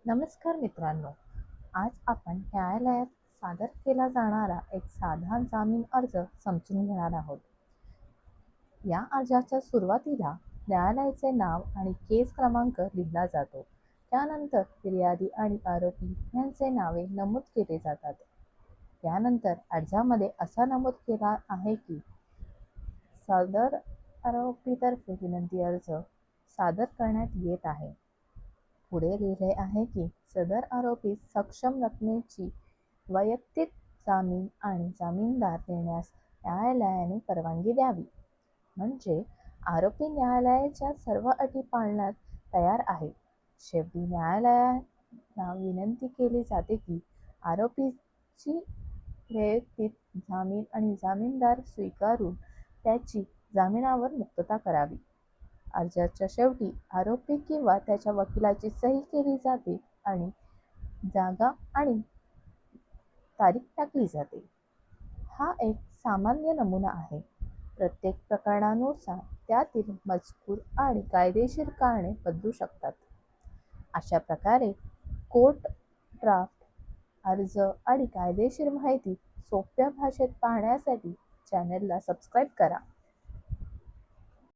नमस्कार मित्रांनो, आज आपण न्यायालयात सादर केला जाणारा एक साधा जामीन अर्ज समजून घेणार आहोत. या अर्जाच्या सुरुवातीला न्यायालयाचे नाव आणि केस क्रमांक लिहिला जातो. त्यानंतर फिर्यादी आणि आरोपी यांचे नावे नमूद केले जातात. त्यानंतर अर्जामध्ये असा नमूद केला आहे की सदर आरोपीतर्फे विनंती अर्ज सादर करण्यात येत आहे. पुढे लिहिले आहे की सदर आरोपी सक्षम रकमेची वैयक्तिक जामीन आणि जामीनदार देण्यास न्यायालयाने परवानगी द्यावी. म्हणजे आरोपी न्यायालयाच्या सर्व अटी पाळण्यास तयार आहे. शेवटी न्यायालयाला विनंती केली जाते की आरोपीची वैयक्तिक जामीन आणि जामीनदार स्वीकारून त्याची जामिनावर मुक्तता करावी. अर्जाच्या शेवटी आरोपी किंवा त्याच्या वकिलाची सही केली जाते आणि जागा आणि तारीख टाकली जाते. हा एक सामान्य नमुना आहे. प्रत्येक प्रकरणानुसार त्यातील मजकूर आणि कायदेशीर कारणे बदलू शकतात. अशा प्रकारे कोर्ट ड्राफ्ट अर्ज आणि कायदेशीर माहिती सोप्या भाषेत पाहण्यासाठी चॅनलला सबस्क्राईब करा.